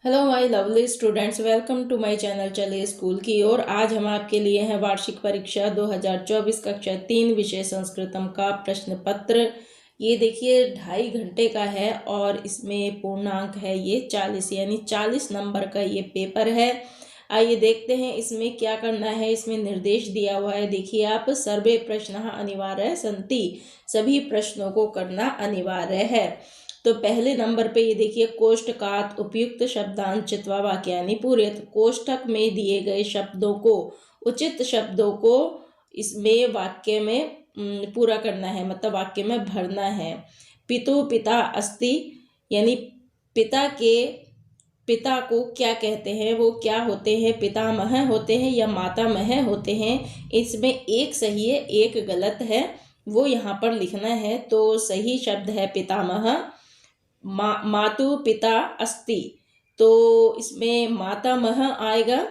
Hello my lovely students, welcome to my channel चले school की ओर। आज हम आपके लिए हैं वार्षिक परीक्षा 2024 कक्षा 3 विषय संस्कृतम का प्रश्न पत्र। ये देखिए 2.5 घंटे का है और इसमें पूर्णांक है ये 40, यानी 40 नंबर का ये पेपर है। आइए देखते हैं इसमें क्या करना है। इसमें निर्देश दिया हुआ है, देखिए आप, सर्वे प्रश्न अनिवार्य सन्ति, सभी प्रश्नों को करना अनिवार्य है। तो पहले नंबर पे ये देखिए, कोष्टकात उपयुक्त शब्दांश चित्वा वाक्यानि पूरयत, कोष्टक में दिए गए शब्दों को, उचित शब्दों को इसमें वाक्य में पूरा करना है, मतलब वाक्य में भरना है। पितु पिता अस्ति, यानी पिता को क्या कहते हैं, वो क्या होते हैं, पितामह होते हैं या मातामह होते हैं। इसमें एक सही है, एक गलत है, वो यहाँ पर लिखना है। तो सही शब्द है पितामह। मातु पिता अस्ति, तो इसमें मातामह आएगा।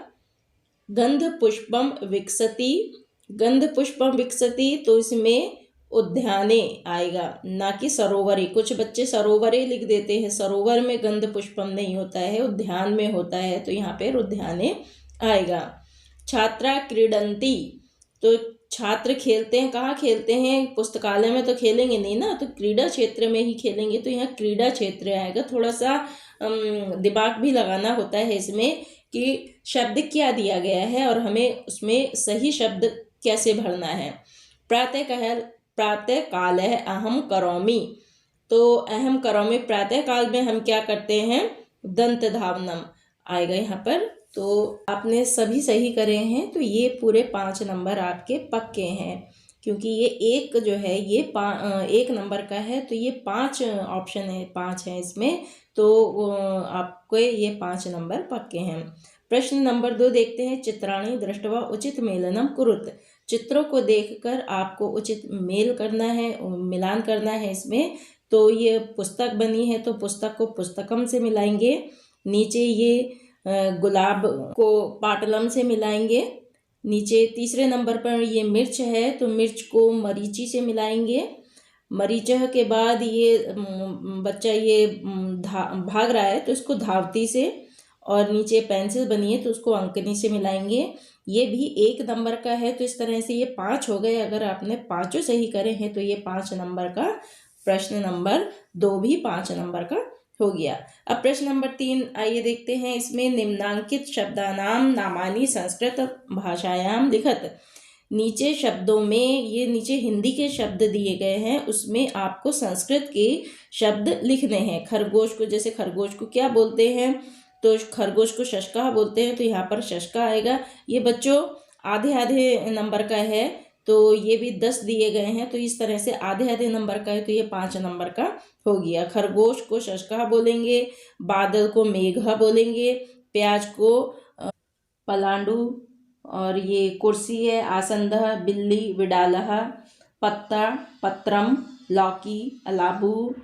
गंध पुष्पम विकसति, गंध पुष्पम विकसति, तो इसमें उद्याने आएगा, ना कि सरोवरे। कुछ बच्चे सरोवरे लिख देते हैं, सरोवर में गंध पुष्पम नहीं होता है, उद्यान में होता है, तो यहाँ पे उद्याने आएगा। छात्रा क्रीडंती, तो छात्र खेलते हैं, कहाँ खेलते हैं, पुस्तकालय में तो खेलेंगे नहीं ना, तो क्रीडा क्षेत्र में ही खेलेंगे, तो यहाँ क्रीडा क्षेत्र आएगा। थोड़ा सा दिमाग भी लगाना होता है इसमें कि शब्द क्या दिया गया है और हमें उसमें सही शब्द कैसे भरना है। प्रातः काल है अहम करोमि, तो अहम करोमि प्रातः काल में हम क्या करते हैं, दंत धावनम आएगा यहाँ पर। तो आपने सभी सही करे हैं, तो ये पूरे 5 नंबर आपके पक्के हैं, क्योंकि ये एक जो है ये 1 नंबर का है, तो ये 5 ऑप्शन है, 5 है इसमें, तो आपको ये 5 नंबर पक्के हैं। प्रश्न नंबर 2 देखते हैं। चित्राणि दृष्ट्वा उचित मेलनम कुरुत, चित्रों को देखकर आपको उचित मेल करना है, मिलान करना है इसमें। तो ये पुस्तक बनी है, तो पुस्तक को पुस्तकम से मिलाएंगे। नीचे ये गुलाब को पाटलम से मिलाएंगे। नीचे तीसरे नंबर पर ये मिर्च है, तो मिर्च को मरीची से मिलाएंगे। मरीचह के बाद ये बच्चा ये भाग रहा है, तो इसको धावती से, और नीचे पेंसिल बनी है तो उसको अंकनी से मिलाएंगे। ये भी 1 नंबर का है, तो इस तरह से ये 5 हो गए। अगर आपने 5 सही करे हैं तो ये 5 नंबर का प्रश्न नंबर 2 भी 5 नंबर का हो गया। अब प्रश्न नंबर 3 आइए देखते हैं। इसमें निम्नांकित शब्दानाम नामानि संस्कृत भाषायाम लिखत, नीचे शब्दों में, ये नीचे हिंदी के शब्द दिए गए हैं, उसमें आपको संस्कृत के शब्द लिखने हैं। खरगोश को, जैसे खरगोश को क्या बोलते हैं, तो खरगोश को शशका बोलते हैं, तो यहाँ पर शशका आएगा। ये बच्चों आधे आधे नंबर का है, तो ये भी 10 दिए गए हैं, तो इस तरह से आधे आधे नंबर का है, तो ये 5 नंबर का हो गया। खरगोश को शशका बोलेंगे, बादल को मेघा बोलेंगे, प्याज को पलांडू, और ये कुर्सी है आसंदह, बिल्ली विडालह, पत्ता पत्रम, लौकी अलाबू,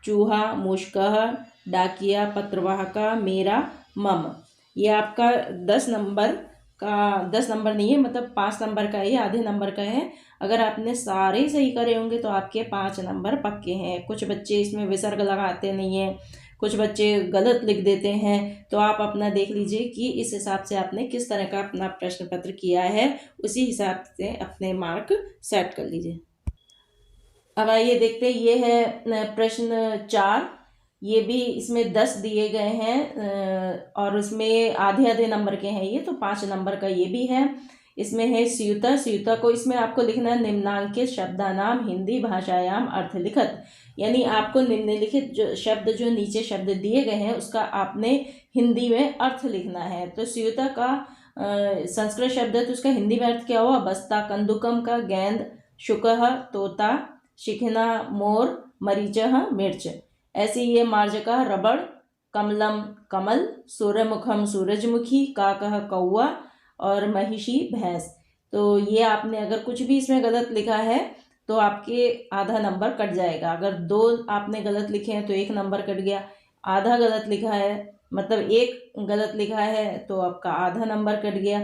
चूहा मुश्कह, डाकिया पत्रवाहका, मेरा मम। ये आपका 10 नंबर का, 10 नंबर नहीं है, मतलब 5 नंबर का है, आधे नंबर का है। अगर आपने सारे सही करे होंगे तो आपके 5 नंबर पक्के हैं। कुछ बच्चे इसमें विसर्ग लगाते नहीं हैं, कुछ बच्चे गलत लिख देते हैं, तो आप अपना देख लीजिए कि इस हिसाब से आपने किस तरह का अपना प्रश्न पत्र किया है, उसी हिसाब से अपने मार्क सेट कर लीजिए। अब आइए देखते हैं, ये है प्रश्न 4। ये भी इसमें 10 दिए गए हैं और उसमें आधे आधे नंबर के हैं ये, तो 5 नंबर का ये भी है। इसमें है स्यूता, स्यूता को इसमें आपको लिखना है निम्नांकित शब्दानाम हिंदी भाषायाम अर्थ लिखत, यानी आपको निम्नलिखित जो नीचे शब्द दिए गए हैं उसका आपने हिंदी में अर्थ लिखना है। तो स्यूता का संस्कृत शब्द है, तो उसका हिंदी में अर्थ क्या हुआ, बस्ता। कंदुकम का गेंद, शुकह तोता, शिखना मोर, मरीचह मिर्च। ऐसे ये मार्जका रबड़, कमलम कमल, सूर्यमुखम सूरजमुखी, काकह कौआ, और महिषी भैंस। तो ये आपने अगर कुछ भी इसमें गलत लिखा है तो आपके आधा नंबर कट जाएगा। अगर 2 आपने गलत लिखे हैं तो 1 नंबर कट गया। आधा गलत लिखा है, मतलब 1 गलत लिखा है, तो आपका आधा नंबर कट गया।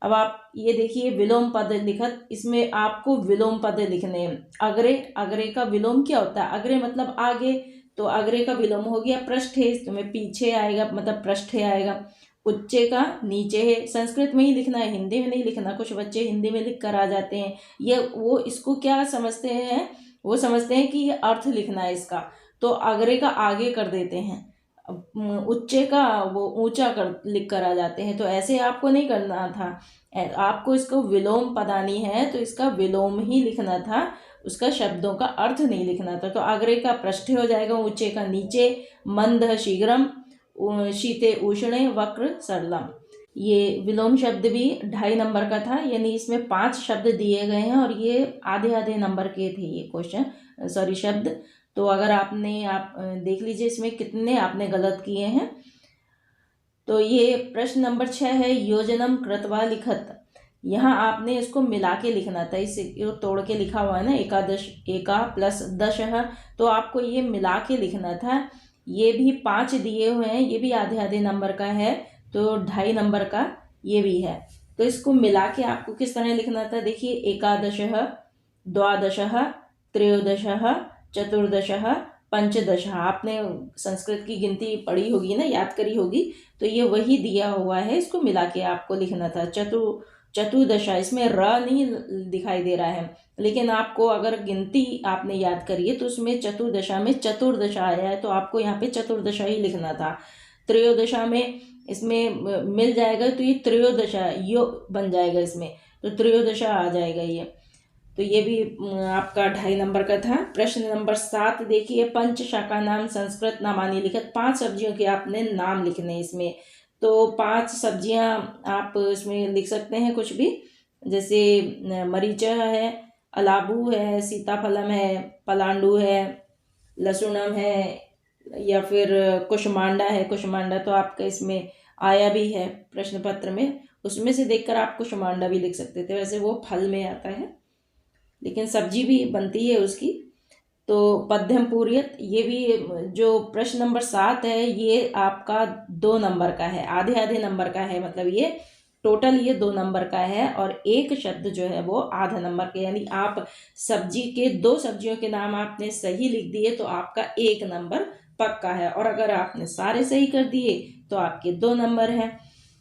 अब आप ये देखिए विलोम पद लिखत, इसमें आपको विलोम पद लिखने हैं। अग्रे, अग्रे का विलोम क्या होता है, अग्रे मतलब आगे, तो अग्रे का विलोम हो गया पृष्ठे, तो में पीछे आएगा, मतलब पृष्ठे आएगा। उच्चे का नीचे है। संस्कृत में ही लिखना है, हिंदी में नहीं लिखना। कुछ बच्चे हिंदी में लिख कर आ जाते हैं, ये वो इसको क्या समझते हैं, वो समझते हैं कि ये अर्थ लिखना है इसका, तो अग्रे का आगे कर देते हैं, उच्चे का वो ऊंचा कर लिख कर आ जाते हैं। तो ऐसे आपको नहीं करना था, आपको इसको विलोम पदानी है तो इसका विलोम ही लिखना था, उसका शब्दों का अर्थ नहीं लिखना था। तो अग्रे का पृष्ठे हो जाएगा, ऊंचे का नीचे, मंद शीघ्रम, शीते उष्णे, वक्र सरलम। ये विलोम शब्द भी 2.5 नंबर का था, यानी इसमें 5 शब्द दिए गए हैं और ये आधे आधे नंबर के थे ये क्वेश्चन, सॉरी शब्द। तो अगर आपने आप देख लीजिए इसमें कितने आपने गलत किए हैं। तो ये प्रश्न नंबर 6 है, योजनम कृत्वा लिखत। यहाँ आपने इसको मिला के लिखना था, इसे तोड़ के लिखा हुआ है ना, एकादश, एका प्लस दश, तो आपको ये मिला के लिखना था। ये भी 5 दिए हुए हैं, ये भी आधे आधे नंबर का है, तो 2.5 नंबर का ये भी है। तो इसको मिला के आपको किस तरह लिखना था, देखिए, एकादश, द्वादश, त्रयोदश, चतुर्दश, पंचदश। आपने संस्कृत की गिनती पढ़ी होगी ना, याद करी होगी, तो ये वही दिया हुआ है, इसको मिला के आपको लिखना था। चतुर्दशा, इसमें र नहीं दिखाई दे रहा है, लेकिन आपको अगर गिनती आपने याद करी है तो उसमें चतुर्दशा में चतुर्दशा आया है, तो आपको यहाँ पे चतुर्दशा ही लिखना था। त्रयोदशा में इसमें मिल जाएगा तो ये त्रयोदशा यो बन जाएगा इसमें, तो त्रयोदशा आ जाएगा ये। तो ये भी आपका 2.5 नंबर का था। प्रश्न नंबर 7 देखिए, पंच शाखा नाम संस्कृत नामानी लिखत। 5 सब्जियों के आपने नाम लिखने इसमें, तो 5 सब्जियां आप इसमें लिख सकते हैं कुछ भी, जैसे मरीचा है, अलाबू है, सीताफलम है, पलांडू है, लसुनम है, या फिर कुष्मांडा है। कुष्मांडा तो आपका इसमें आया भी है प्रश्न पत्र में, उसमें से देखकर आप कुष्मांडा भी लिख सकते थे, वैसे वो फल में आता है लेकिन सब्जी भी बनती है उसकी। तो पद्यम पूर्यत, ये भी जो प्रश्न नंबर 7 है ये आपका 2 नंबर का है, आधे आधे नंबर का है, मतलब ये टोटल ये 2 नंबर का है, और एक शब्द जो है वो आधा नंबर के, यानी आप सब्जी के 2 सब्जियों के नाम आपने सही लिख दिए तो आपका 1 नंबर पक्का है, और अगर आपने सारे सही कर दिए तो आपके 2 नंबर हैं।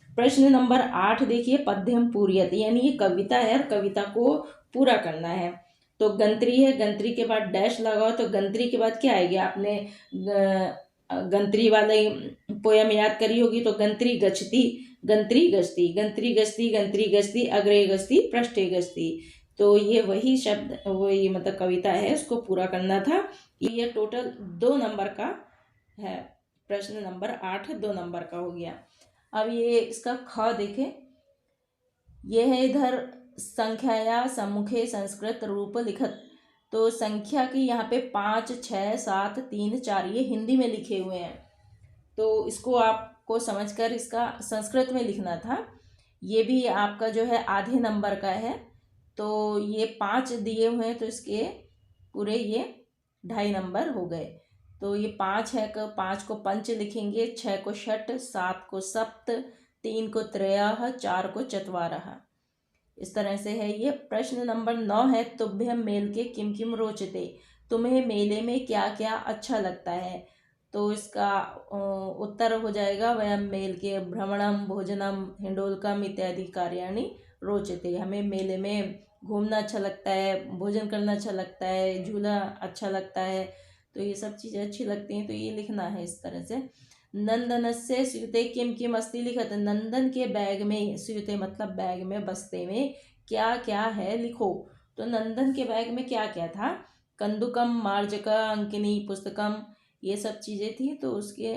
प्रश्न नंबर 8 देखिए, पद्यम पूर्यत, यानी ये कविता है और कविता को पूरा करना है। तो गंत्री है, गंत्री के बाद डैश लगाओ, तो गंत्री के बाद क्या आएगी, आपने गंत्री वाले पोयम याद करी होगी, तो गंत्री गच्छति, गंत्री गश्ती, गंत्री गश्ती, गंत्री गश्ती, अग्रे गश्ती, पृष्ठे गश्ती। तो ये वही शब्द, वही मतलब कविता है, उसको पूरा करना था। ये टोटल 2 नंबर का है। प्रश्न नंबर 8 2 नंबर का हो गया। अब ये इसका ख देखें, ये है इधर संख्याया सम्मुखे संस्कृत रूप लिखत। तो संख्या की यहाँ पे 5, 6, 7, 3, 4 ये हिंदी में लिखे हुए हैं, तो इसको आपको समझकर इसका संस्कृत में लिखना था। ये भी आपका जो है आधे नंबर का है, तो ये 5 दिए हुए हैं तो इसके पूरे ये 2.5 नंबर हो गए। तो ये 5 है, 5 को पंच लिखेंगे, 6 को षट, 7 को सप्त, 3 को त्रयः, 4 को चत्वारः। इस तरह से है ये। प्रश्न नंबर 9 है, तुभ्यम मेल के किम किम रोचते। तुम्हें मेले में क्या क्या अच्छा लगता है, तो इसका उत्तर हो जाएगा, वयम मेल के भ्रमणम भोजनम हिंडोलकम इत्यादि कार्याणि रोचते। हमें मेले में घूमना अच्छा लगता है, भोजन करना अच्छा लगता है, झूला अच्छा लगता है, तो ये सब चीज़ें अच्छी लगती हैं, तो ये लिखना है इस तरह से। नंदनस्य स्यूते किम किम अस्ति लिखत। नंदन के बैग में, स्यूते मतलब बैग में, बस्ते में क्या क्या है लिखो। तो नंदन के बैग में क्या क्या था, कंदुकम, मार्जका, अंकिनी, पुस्तकम, ये सब चीज़ें थी, तो उसके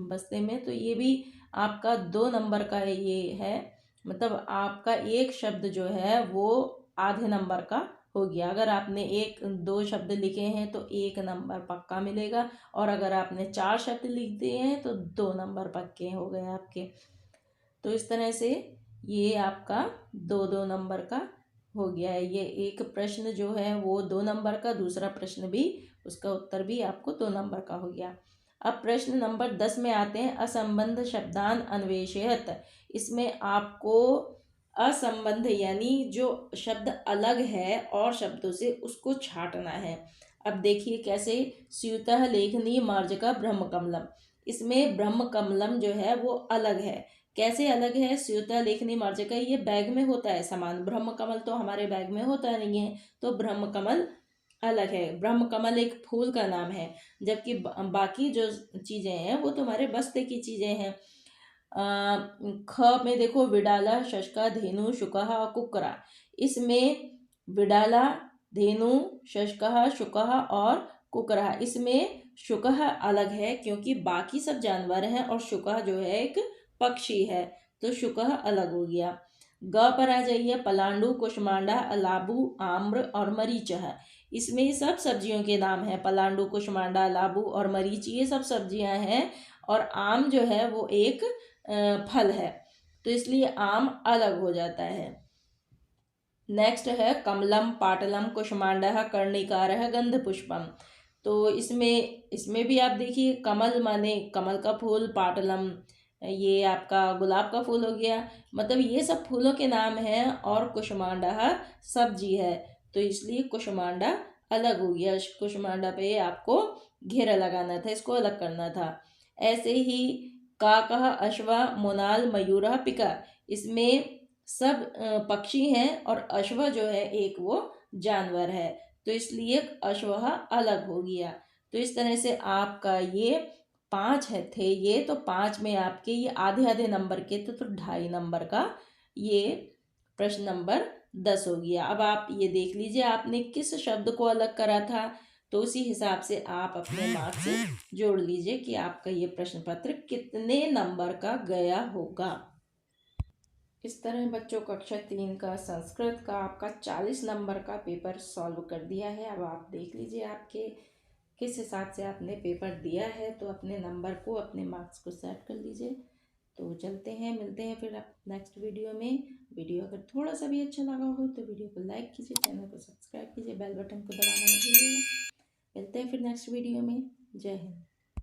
बस्ते में। तो ये भी आपका 2 नंबर का ये है, मतलब आपका एक शब्द जो है वो आधे नंबर का हो गया। अगर आपने 1-2 शब्द लिखे हैं तो 1 नंबर पक्का मिलेगा, और अगर आपने 4 शब्द लिख दिए हैं तो 2 नंबर पक्के हो गए आपके। तो इस तरह से ये आपका 2-2 नंबर का हो गया है। ये एक प्रश्न जो है वो 2 नंबर का, दूसरा प्रश्न भी, उसका उत्तर भी आपको 2 नंबर का हो गया। अब प्रश्न नंबर 10 में आते हैं, असंबंध शब्दान अन्वेषयत। इसमें आपको असंबंध यानी जो शब्द अलग है और शब्दों से, उसको छांटना है। अब देखिए कैसे, स्यूतः लेखनी मार्जका ब्रह्म कमलम, इसमें ब्रह्म कमलम जो है वो अलग है। कैसे अलग है? स्यूतः लेखनी मार्जका ये बैग में होता है सामान, ब्रह्म कमल तो हमारे बैग में होता नहीं है, तो ब्रह्म कमल अलग है। ब्रह्म कमल एक फूल का नाम है, जबकि बाकी जो चीजें हैं वो तुम्हारे बस्ते की चीजें हैं। ख में देखो, विडाला, शशका, धेनु, शुकहा और कुकरा, इसमें विडाला, धेनु, शशका, शुकहा और कुकरा, इसमें शुकहा अलग है क्योंकि बाकी सब जानवर हैं और शुकहा जो है एक पक्षी है, तो शुकहा अलग हो गया। ग पर आ जाइए, पलांडु, कुष्मांडा, अलाबू, आम्र और मरीचह, इसमें सब सब्जियों के नाम हैं। पलांडु, कुष्मांडा, लाबू और मरीच ये सब सब्जियां हैं, और आम जो है वो एक फल है, तो इसलिए आम अलग हो जाता है। नेक्स्ट है कमलम, पाटलम, कुष्मांडा, कर्णिकारः, गंध पुष्पम, तो इसमें भी आप देखिए, कमल माने कमल का फूल, पाटलम ये आपका गुलाब का फूल हो गया, मतलब ये सब फूलों के नाम हैं, और कुष्मांडा सब्जी है, तो इसलिए कुष्मांडा अलग हो गया। कुष्मांडा पे आपको घेरा लगाना था, इसको अलग करना था। ऐसे ही काकः, अश्वा, मोनाल, मयूरः, पिका, इसमें सब पक्षी हैं, और अश्व जो है एक वो जानवर है, तो इसलिए अश्वः अलग हो गया। तो इस तरह से आपका ये 5 है थे ये, तो 5 में आपके ये आधे आधे नंबर के थे, तो 2.5 नंबर का ये प्रश्न नंबर 10 हो गया। अब आप ये देख लीजिए आपने किस शब्द को अलग करा था, तो उसी हिसाब से आप अपने मार्क्स जोड़ लीजिए कि आपका ये प्रश्न पत्र कितने नंबर का गया होगा। इस तरह बच्चों कक्षा 3 का संस्कृत का आपका 40 नंबर का पेपर सॉल्व कर दिया है। अब आप देख लीजिए आपके किस हिसाब से आपने पेपर दिया है, तो अपने नंबर को, अपने मार्क्स को सेट कर लीजिए। तो चलते हैं, मिलते हैं फिर नेक्स्ट वीडियो में। वीडियो अगर थोड़ा सा भी अच्छा लगा हो तो वीडियो को लाइक कीजिए, चैनल को सब्सक्राइब कीजिए, बेल बटन को दबाना मत भूलिएगा। मिलते हैं फिर नेक्स्ट वीडियो में। जय हिंद।